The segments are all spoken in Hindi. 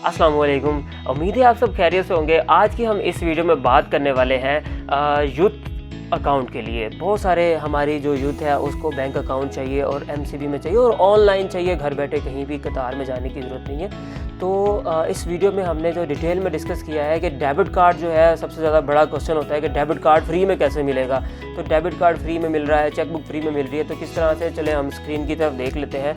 अस्सलाम वालेकुम। उम्मीद है आप सब खैरियत से होंगे। आज की हम इस वीडियो में बात करने वाले हैं यूथ अकाउंट के लिए। बहुत सारे हमारी जो यूथ है उसको बैंक अकाउंट चाहिए और एमसीबी में चाहिए और ऑनलाइन चाहिए, घर बैठे कहीं भी कतार में जाने की ज़रूरत नहीं है। तो इस वीडियो में हमने जो डिटेल में डिस्कस किया है कि डेबिट कार्ड जो है, सबसे ज़्यादा बड़ा क्वेश्चन होता है कि डेबिट कार्ड फ्री में कैसे मिलेगा। तो डेबिट कार्ड फ्री में मिल रहा है, चेकबुक फ्री में मिल रही है, तो किस तरह से, चले हम स्क्रीन की तरफ देख लेते हैं।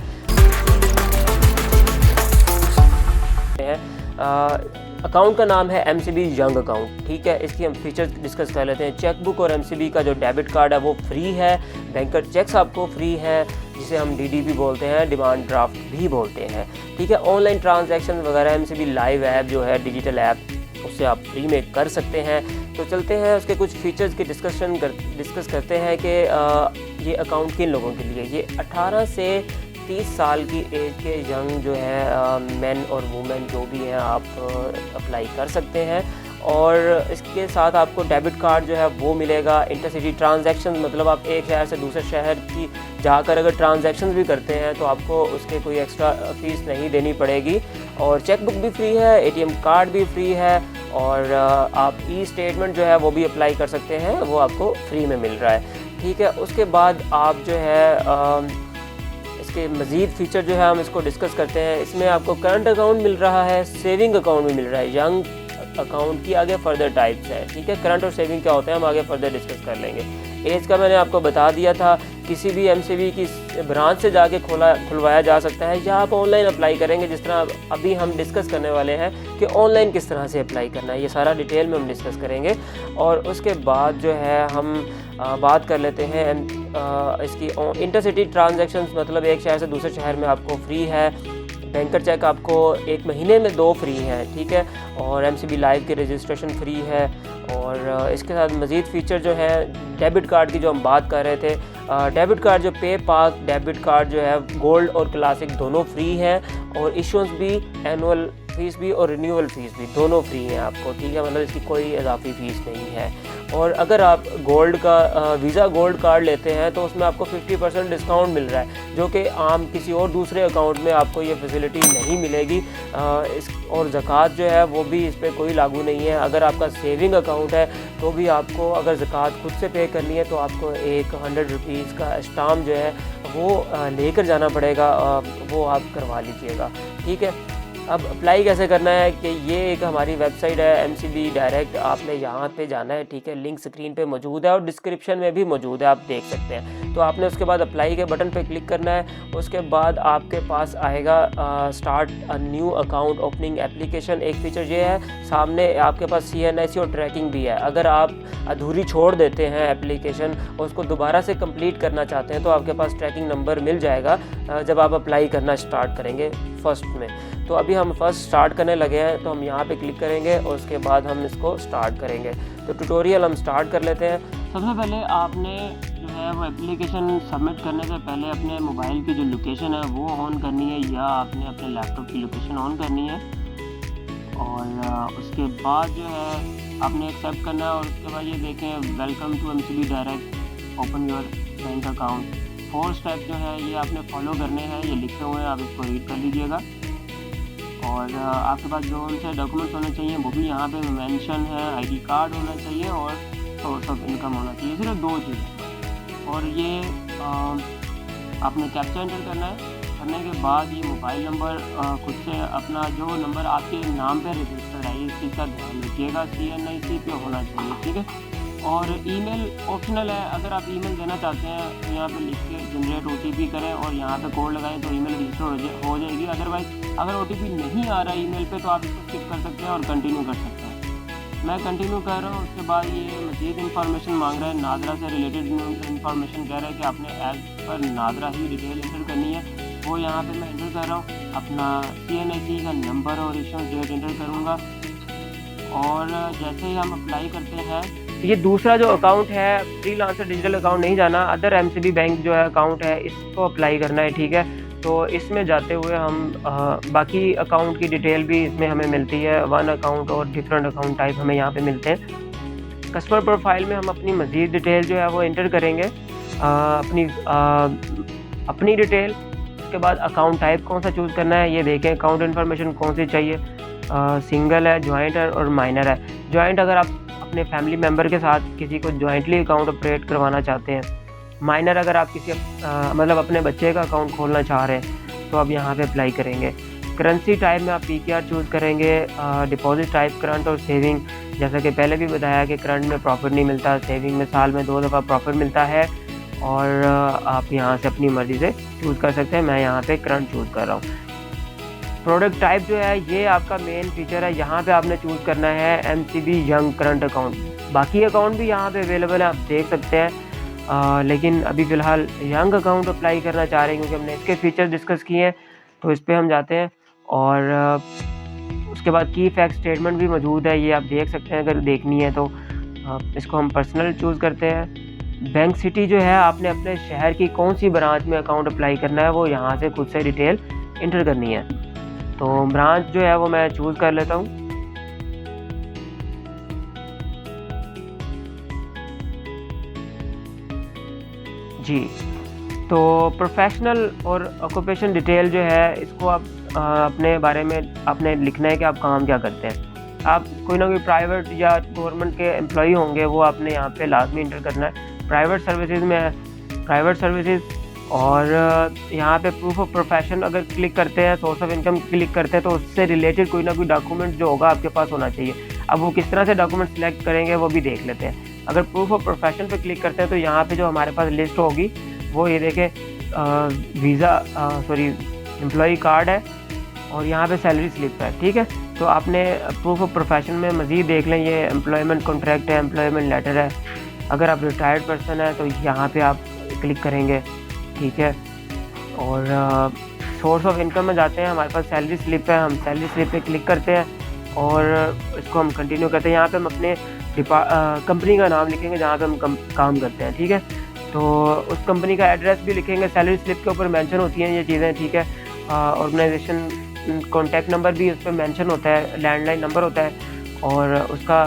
अकाउंट का नाम है एमसीबी यंग अकाउंट, ठीक है। इसकी हम फीचर्स डिस्कस कर लेते हैं। चेकबुक और एमसीबी का जो डेबिट कार्ड है वो फ्री है, बैंकर चेक्स आपको फ्री है, जिसे हम डीडीपी बोलते हैं, डिमांड ड्राफ्ट भी बोलते हैं, ठीक है। ऑनलाइन ट्रांजैक्शन वगैरह एमसीबी लाइव ऐप जो है, डिजिटल ऐप, उससे आप फ्री में कर सकते हैं। तो चलते हैं उसके कुछ फीचर्स की डिस्कस करते हैं कि ये अकाउंट किन लोगों के लिए। ये 18 से 30 साल की एज के यंग जो है मेन और वुमेन जो भी हैं, आप अप्लाई कर सकते हैं। और इसके साथ आपको डेबिट कार्ड जो है वो मिलेगा। इंटरसिटी ट्रांजैक्शन, मतलब आप एक शहर से दूसरे शहर की जाकर अगर ट्रांजैक्शन भी करते हैं तो आपको उसके कोई एक्स्ट्रा फीस नहीं देनी पड़ेगी। और चेकबुक भी फ्री है, एटीएम कार्ड भी फ्री है, और आप ई स्टेटमेंट जो है वो भी अप्लाई कर सकते हैं, वो आपको फ्री में मिल रहा है, ठीक है। उसके बाद आप जो है इसके मज़ीद फ़ीचर जो है हम इसको डिस्कस करते हैं। इसमें आपको करंट अकाउंट मिल रहा है, सेविंग अकाउंट भी मिल रहा है। यंग अकाउंट की आगे फर्दर टाइप्स है, ठीक है। करंट और सेविंग क्या होते हैं हम आगे फर्दर डिस्कस कर लेंगे। एज का मैंने आपको बता दिया था। किसी भी एमसीबी की ब्रांच से जाके खुलवाया जा सकता है, या आप ऑनलाइन अप्लाई करेंगे, जिस तरह अभी हम डिस्कस करने वाले हैं कि ऑनलाइन किस तरह से अप्लाई करना है। ये सारा डिटेल में हम डिस्कस करेंगे। और उसके बाद जो है हम बात कर लेते हैं इसकी इंटरसिटी ट्रांजैक्शंस, मतलब एक शहर से दूसरे शहर में आपको फ्री है। बैंकर चेक आपको 1 महीने में 2 फ्री है, ठीक है। और एमसीबी लाइव के रजिस्ट्रेशन फ्री है। और इसके साथ मज़ीद फ़ीचर जो है डेबिट कार्ड की जो हम बात कर रहे थे, डेबिट कार्ड जो पे पाक डेबिट कार्ड जो है, गोल्ड और क्लासिक दोनों फ्री है। और इशुएंस भी, एनुअल फ़ीस भी और रिन्यूअल फ़ीस भी दोनों फ्री हैं आपको, ठीक है। मतलब इसकी कोई इजाफी फ़ीस नहीं है। और अगर आप गोल्ड का वीज़ा गोल्ड कार्ड लेते हैं तो उसमें आपको 50% डिस्काउंट मिल रहा है, जो कि आम किसी और दूसरे अकाउंट में आपको ये फैसिलिटी नहीं मिलेगी। और ज़कात जो है वो भी इस पर कोई लागू नहीं है। अगर आपका सेविंग अकाउंट है तो भी आपको अगर ज़कात खुद से पे करनी है तो आपको एक 100 रुपीज़ का स्टाम्प जो है वो लेकर जाना पड़ेगा, वो आप करवा लीजिएगा, ठीक है। अब अप्लाई कैसे करना है कि ये एक हमारी वेबसाइट है एमसीबी डायरेक्ट, आपने यहाँ पे जाना है, ठीक है। लिंक स्क्रीन पे मौजूद है और डिस्क्रिप्शन में भी मौजूद है, आप देख सकते हैं। तो आपने उसके बाद अप्लाई के बटन पे क्लिक करना है। उसके बाद आपके पास आएगा start a new account opening application. एक फ़ीचर ये है, सामने आपके पास CNIC और ट्रैकिंग भी है। अगर आप अधूरी छोड़ देते हैं एप्लीकेशन और उसको दोबारा से कंप्लीट करना चाहते हैं तो आपके पास ट्रैकिंग नंबर मिल जाएगा जब आप अप्लाई करना स्टार्ट करेंगे फर्स्ट में। तो अभी हम फर्स्ट स्टार्ट करने लगे हैं, तो हम यहाँ पे क्लिक करेंगे और उसके बाद हम इसको स्टार्ट करेंगे। तो ट्यूटोरियल हम स्टार्ट कर लेते हैं। सबसे पहले आपने जो है वो एप्लीकेशन सबमिट करने से पहले अपने मोबाइल की जो लोकेशन है वो ऑन करनी है, या आपने अपने लैपटॉप की लोकेशन ऑन करनी है। और उसके बाद जो है आपने एक्सेप्ट करना है। और उसके बाद ये देखें, welcome to MCB direct, open your bank account. 4 step जो है ये आपने फॉलो करने हैं, ये लिखे हुए हैं, आप इसको रीड कर लीजिएगा। और आपके पास जो उनसे डॉक्यूमेंट्स होने चाहिए वो भी यहाँ पे मेंशन है। आईडी कार्ड होना चाहिए और सोर्स ऑफ इनकम होना चाहिए, सिर्फ 2 चीज़। और ये आपने कैप्चा एंटर करना है। करने के बाद ये मोबाइल नंबर खुद से अपना जो नंबर आपके नाम पे रजिस्टर्ड है, इस चीज़ का ध्यान रखिएगा, CNIC पे होना चाहिए, ठीक है। और ईमेल ऑप्शनल है, अगर आप ईमेल देना चाहते हैं तो यहाँ पे लिख के जनरेट OTP करें और यहाँ पे कोड लगाएं तो ईमेल रजिस्टर हो जाएगी। अदरवाइज अगर OTP नहीं आ रहा ईमेल पे तो आप इसको स्किप कर सकते हैं और कंटिन्यू कर सकते हैं। मैं कंटिन्यू कर रहा हूँ। उसके बाद ये मज़ीद इन्फॉर्मेशन मांग रहा है, नादरा से रिलेटेड इन्फॉर्मेशन कह रहा है कि आपने एज पर नादरा ही डिटेल एंटर करनी है। वो यहाँ पर मैं एंटर कर रहा हूँ, अपना CNIC का नंबर और इशू डेट एंटर करूँगा। और जैसे ही हम अप्लाई करते हैं, ये दूसरा जो अकाउंट है, फ्रीलांसर डिजिटल अकाउंट नहीं जाना, अदर एमसीबी बैंक जो है अकाउंट है, इसको अप्लाई करना है, ठीक है। तो इसमें जाते हुए हम बाकी अकाउंट की डिटेल भी इसमें हमें मिलती है। 1 अकाउंट और डिफरेंट अकाउंट टाइप हमें यहाँ पे मिलते हैं। कस्टमर प्रोफाइल में हम अपनी मज़ीद डिटेल जो है वो एंटर करेंगे, अपनी डिटेल। उसके बाद अकाउंट टाइप कौन सा चूज़ करना है, ये देखें, अकाउंट इन्फॉर्मेशन कौन सी चाहिए। सिंगल है, जॉइंट है और माइनर है। जॉइंट अगर आप अपने फैमिली मेम्बर के साथ किसी को जॉइंटली अकाउंट ऑपरेट करवाना चाहते हैं। माइनर अगर आप किसी मतलब अपने बच्चे का अकाउंट खोलना चाह रहे हैं तो आप यहाँ पे अप्लाई करेंगे। करेंसी टाइप में आप पीकेआर चूज़ करेंगे। डिपॉजिट टाइप करंट और सेविंग, जैसा कि पहले भी बताया कि करंट में प्रॉफिट नहीं मिलता, सेविंग में साल में 2 दफ़ा प्रॉफिट मिलता है और आप यहाँ से अपनी मर्ज़ी से चूज़ कर सकते हैं। मैं यहाँ पे करंट चूज़ कर रहा हूँ। प्रोडक्ट टाइप जो है ये आपका मेन फीचर है। यहाँ पे आपने चूज़ करना है MCB यंग करंट अकाउंट। बाकी अकाउंट भी यहाँ पे अवेलेबल है, आप देख सकते हैं, लेकिन अभी फ़िलहाल यंग अकाउंट अप्लाई करना चाह रहे हैं क्योंकि हमने इसके फीचर डिस्कस किए हैं। तो इस पर हम जाते हैं और उसके बाद की फैक्ट स्टेटमेंट भी मौजूद है, ये आप देख सकते हैं अगर देखनी है तो। इसको हम पर्सनल चूज़ करते हैं। बैंक सिटी जो है, आपने अपने शहर की कौन सी ब्रांच में अकाउंट अप्लाई करना है वो यहाँ से खुद से डिटेल इंटर करनी है। तो ब्रांच जो है वो मैं चूज़ कर लेता हूँ। जी, तो प्रोफेशनल और ऑक्यूपेशन डिटेल जो है इसको आप अपने बारे में आपने लिखना है कि आप काम क्या करते हैं। आप कोई ना कोई प्राइवेट या गवर्नमेंट के एम्प्लॉई होंगे, वो आपने यहाँ पे लाजमी इंटर करना है। प्राइवेट सर्विसेज में प्राइवेट सर्विसेज और यहाँ पे प्रूफ ऑफ प्रोफेशन अगर क्लिक करते हैं, सोर्स ऑफ इनकम क्लिक करते हैं तो उससे रिलेटेड कोई ना कोई डॉक्यूमेंट जो होगा आपके पास होना चाहिए। अब वो किस तरह से डॉक्यूमेंट सेलेक्ट करेंगे वो भी देख लेते हैं। अगर प्रूफ ऑफ प्रोफेशन पे क्लिक करते हैं तो यहाँ पे जो हमारे पास लिस्ट होगी वो ये देखें, एम्प्लॉई कार्ड है और यहाँ पे सैलरी स्लिप है। ठीक है, तो आपने प्रूफ ऑफ प्रोफेशन में मज़ीद देख लें, ये एम्प्लॉयमेंट कॉन्ट्रैक्ट है, एम्प्लॉयमेंट लेटर है। अगर आप रिटायर्ड पर्सन है तो यहाँ पे आप क्लिक करेंगे। ठीक है, और सोर्स ऑफ इनकम में जाते हैं, हमारे पास सैलरी स्लिप है, हम सैलरी स्लिप पे क्लिक करते हैं और इसको हम कंटिन्यू करते हैं। यहाँ पे हम अपने कंपनी का नाम लिखेंगे जहाँ पे हम काम करते हैं। ठीक है, तो उस कंपनी का एड्रेस भी लिखेंगे, सैलरी स्लिप के ऊपर मेंशन होती हैं ये चीज़ें। ठीक है, ऑर्गेनाइजेशन कॉन्टैक्ट नंबर भी उस पर मेंशन होता है, लैंडलाइन नंबर होता है और उसका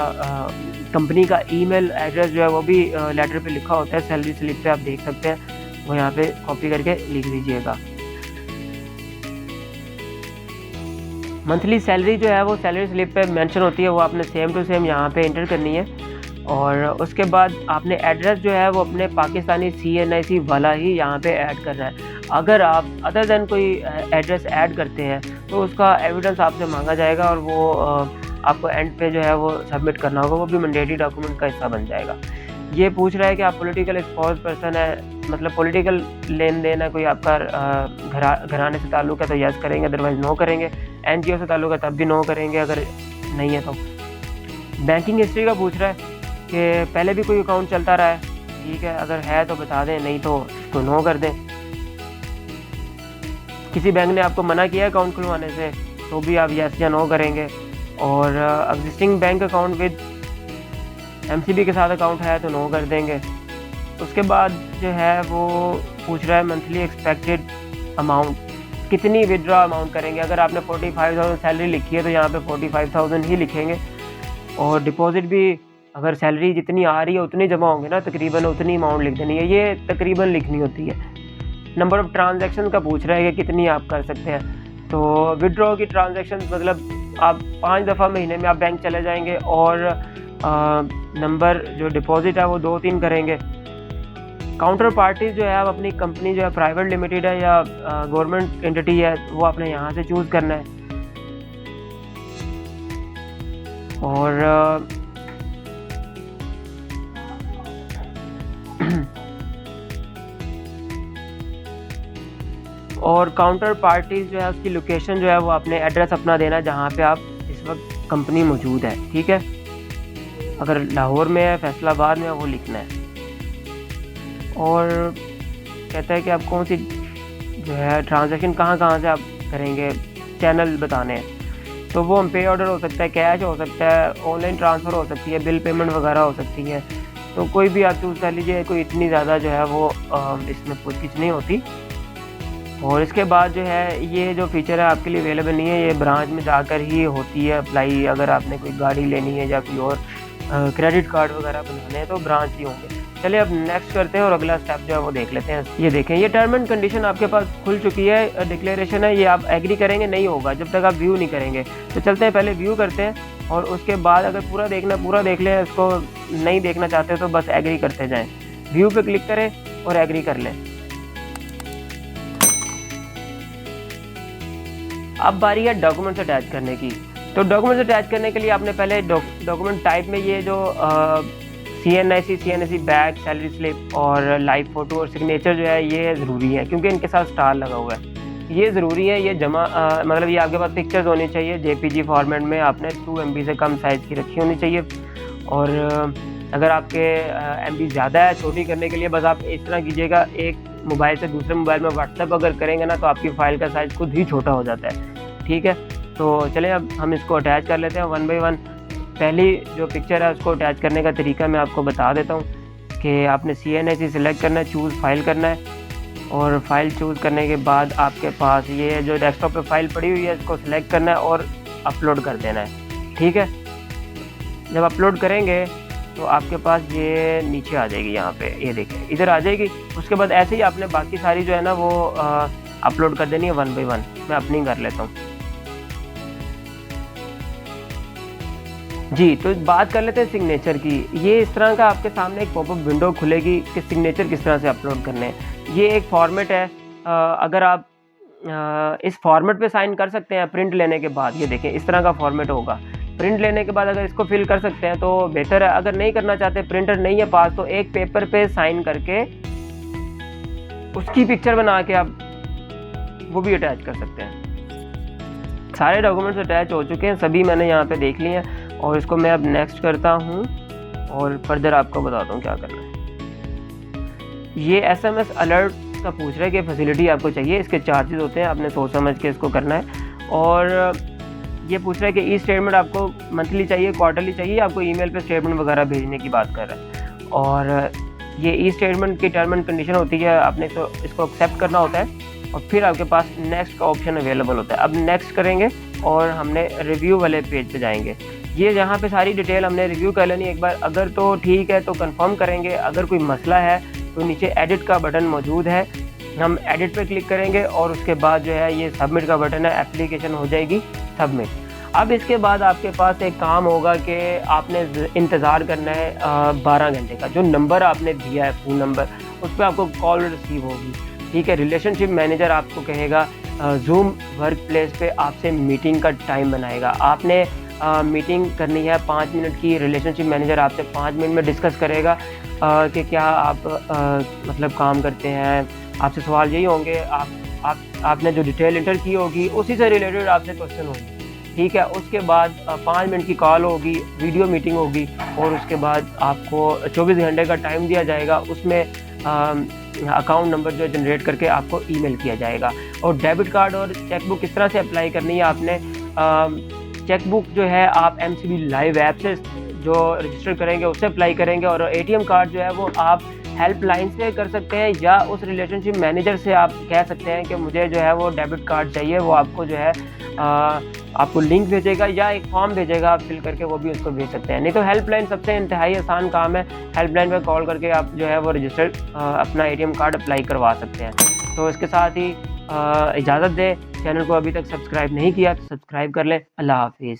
कंपनी का ईमेल एड्रेस जो है वो भी लेटर पे लिखा होता है, सैलरी स्लिप पे आप देख सकते हैं, वो यहाँ पे कॉपी करके लिख लीजिएगा। मंथली सैलरी जो है वो सैलरी स्लिप पे मेंशन होती है, वो आपने सेम टू सेम यहाँ पे इंटर करनी है। और उसके बाद आपने एड्रेस जो है वो अपने पाकिस्तानी CNIC वाला ही यहाँ पे ऐड करना है। अगर आप अदर देन कोई एड्रेस ऐड करते हैं तो उसका एविडेंस आपसे मांगा जाएगा और वो आपको एंड पे जो है वो सबमिट करना होगा, वो भी मैंडेटरी डॉक्यूमेंट का हिस्सा बन जाएगा। ये पूछ रहा है कि आप पॉलिटिकल एक्सपोज पर्सन है, मतलब पॉलिटिकल लेन देन है, कोई आपका घराने से ताल्लुक़ है तो यस करेंगे, अदरवाइज़ नो करेंगे। NGO से ताल्लुक़ है तब भी नो करेंगे अगर नहीं है तो। बैंकिंग हिस्ट्री का पूछ रहा है कि पहले भी कोई अकाउंट चलता रहा है। ठीक है, अगर है तो बता दें, नहीं तो नो कर दें। किसी बैंक ने आपको मना किया है अकाउंट खुलवाने से तो भी आप यस या नो करेंगे। और existing bank account with MCB के साथ अकाउंट है तो नो कर देंगे। उसके बाद जो है वो पूछ रहा है मंथली एक्सपेक्टेड अमाउंट, कितनी विड्रॉ अमाउंट करेंगे। अगर आपने 45,000 सैलरी लिखी है तो यहाँ पे 45,000 ही लिखेंगे। और डिपॉजिट भी अगर सैलरी जितनी आ रही है उतनी जमा होंगे ना, तकरीबन उतनी अमाउंट लिख देनी है, ये तकरीबन लिखनी होती है। नंबर ऑफ़ ट्रांजैक्शन का पूछ रहा है कि कितनी आप कर सकते हैं। तो विड्रॉ की ट्रांजैक्शन मतलब आप 5 दफ़ा महीने में आप बैंक चले जाएंगे और नंबर जो डिपॉजिट है वो 2-3 करेंगे। काउंटर पार्टीज जो है आप अपनी कंपनी जो है प्राइवेट लिमिटेड है या गवर्नमेंट एंटिटी है वो आपने यहाँ से चूज़ करना है। और और काउंटर पार्टीज जो है उसकी लोकेशन जो है वो आपने एड्रेस अपना देना है जहाँ पे आप इस वक्त कंपनी मौजूद है। ठीक है, अगर लाहौर में है, फैसलाबाद में है, वो लिखना है। और कहता है कि आप कौन सी जो है ट्रांजैक्शन कहाँ से आप करेंगे, चैनल बताने हैं। तो वो हम पे ऑर्डर हो सकता है, कैश हो सकता है, ऑनलाइन ट्रांसफ़र हो सकती है, बिल पेमेंट वगैरह हो सकती है। तो कोई भी आप चूज़ कर लीजिए, कोई इतनी ज़्यादा जो है वो इसमें पूछगिछ नहीं होती। और इसके बाद जो है ये जो फ़ीचर है आपके लिए अवेलेबल नहीं है, ये ब्रांच में जाकर ही होती है अप्लाई। अगर आपने कोई गाड़ी लेनी है या कोई और क्रेडिट कार्ड वगैरह बनाने हैं तो ब्रांच ही होंगे। चलिए अब नेक्स्ट करते हैं और अगला स्टेप जो है वो देख लेते हैं। ये देखें, ये टर्म एंड कंडीशन आपके पास खुल चुकी है, डिक्लेरेशन है, ये आप एग्री करेंगे नहीं होगा जब तक आप व्यू नहीं करेंगे। तो चलते हैं पहले व्यू करते हैं और उसके बाद अगर पूरा देखना पूरा देख लें, इसको नहीं देखना चाहते तो बस एग्री करते जाएँ। व्यू पे क्लिक करें और एग्री कर लें। अब बारी है डॉक्यूमेंट्स अटैच करने की। तो डॉक्यूमेंट्स अटैच करने के लिए आपने पहले डॉक्यूमेंट टाइप में ये जो CNIC बैग, सैलरी स्लिप और लाइव फ़ोटो और सिग्नेचर जो है ये ज़रूरी है, क्योंकि इनके साथ स्टार लगा हुआ है। ये ज़रूरी है, ये जमा मतलब ये आपके पास पिक्चर्स होनी चाहिए JPG फॉर्मेट में, आपने 2 MB से कम साइज़ की रखी होनी चाहिए। और अगर आपके MB ज़्यादा है, छोटी करने के लिए बस आप इस तरह कीजिएगा, एक मोबाइल से दूसरे मोबाइल में व्हाट्सएप अगर करेंगे ना तो आपकी फ़ाइल का साइज़ खुद ही छोटा हो जाता है। ठीक है, तो चलें अब हम इसको अटैच कर लेते हैं 1 बाय 1। पहली जो पिक्चर है उसको अटैच करने का तरीका मैं आपको बता देता हूँ कि आपने CNIC सेलेक्ट करना है, चूज़ फाइल करना है और फाइल चूज़ करने के बाद आपके पास ये जो डेस्कटॉप पे फाइल पड़ी हुई है इसको सिलेक्ट करना है और अपलोड कर देना है। ठीक है, जब अपलोड करेंगे तो आपके पास ये नीचे आ जाएगी, यहाँ पे ये देखें इधर आ जाएगी। उसके बाद ऐसे ही आपने बाकी सारी जो है ना वो अपलोड कर देनी है 1 बाय 1। मैं अपनी कर लेता हूँ जी। तो बात कर लेते हैं सिग्नेचर की। ये इस तरह का आपके सामने एक पॉपअप विंडो खुलेगी कि सिग्नेचर किस तरह से अपलोड करने हैं। ये एक फॉर्मेट है, अगर आप इस फॉर्मेट पे साइन कर सकते हैं प्रिंट लेने के बाद। ये देखें इस तरह का फॉर्मेट होगा, प्रिंट लेने के बाद अगर इसको फिल कर सकते हैं तो बेहतर है। अगर नहीं करना चाहते, प्रिंटर नहीं है पास, तो एक पेपर पे साइन करके उसकी पिक्चर बना के आप वो भी अटैच कर सकते हैं। सारे डॉक्यूमेंट्स अटैच हो चुके हैं, सभी मैंने यहाँ पे देख लिए हैं और इसको मैं अब नेक्स्ट करता हूँ और फर्दर आपको बताता हूँ क्या करना है। ये SMS अलर्ट का पूछ रहा है कि फैसिलिटी आपको चाहिए, इसके चार्जेस होते हैं, आपने सोच समझ के इसको करना है। और ये पूछ रहा है कि स्टेटमेंट आपको मंथली चाहिए, क्वार्टरली चाहिए, आपको ईमेल पे स्टेटमेंट वगैरह भेजने की बात कर रहा है। और ये स्टेटमेंट की टर्म एंड कंडीशन होती है, आपने इसको एक्सेप्ट करना होता है और फिर आपके पास नेक्स्ट का ऑप्शन अवेलेबल होता है। अब नेक्स्ट करेंगे और हमने रिव्यू वाले पेज पे जाएंगे। ये जहाँ पे सारी डिटेल हमने रिव्यू कर लेनी एक बार, अगर तो ठीक है तो कंफर्म करेंगे, अगर कोई मसला है तो नीचे एडिट का बटन मौजूद है, हम एडिट पे क्लिक करेंगे और उसके बाद जो है ये सबमिट का बटन है, एप्लीकेशन हो जाएगी सबमिट। अब इसके बाद आपके पास एक काम होगा कि आपने इंतज़ार करना है 12 घंटे का। जो नंबर आपने दिया है फ़ोन नंबर, उस पर आपको कॉल रिसीव होगी। ठीक है, रिलेशनशिप मैनेजर आपको कहेगा जूम वर्क प्लेस पे आपसे मीटिंग का टाइम बनाएगा। आपने मीटिंग करनी है 5 मिनट की, रिलेशनशिप मैनेजर आपसे 5 मिनट में डिस्कस करेगा कि क्या आप मतलब काम करते हैं। आपसे सवाल यही होंगे, आपने जो डिटेल इंटर की होगी उसी से रिलेटेड आपसे क्वेश्चन होंगे। ठीक है, उसके बाद 5 मिनट की कॉल होगी, वीडियो मीटिंग होगी और उसके बाद आपको 24 घंटे का टाइम दिया जाएगा। उसमें अकाउंट नंबर जो जनरेट करके आपको ईमेल किया जाएगा। और डेबिट कार्ड और चेकबुक किस तरह से अप्लाई करनी है, आपने चेकबुक जो है आप MCB लाइव ऐप से जो रजिस्टर करेंगे उससे अप्लाई करेंगे। और ATM कार्ड जो है वो आप हेल्पलाइन से कर सकते हैं या उस रिलेशनशिप मैनेजर से आप कह सकते हैं कि मुझे जो है वो डेबिट कार्ड चाहिए। वो आपको जो है आपको लिंक भेजेगा या एक फॉर्म भेजेगा, आप फिल करके वो भी उसको भेज सकते हैं। नहीं तो हेल्पलाइन सबसे इंतहाई आसान काम है, हेल्पलाइन पर कॉल करके आप जो है वो रजिस्टर अपना ATM कार्ड अप्लाई करवा सकते हैं। तो इसके साथ ही इजाज़त दें, चैनल को अभी तक सब्सक्राइब नहीं किया तो सब्सक्राइब कर लें। अल्लाह हाफिज़।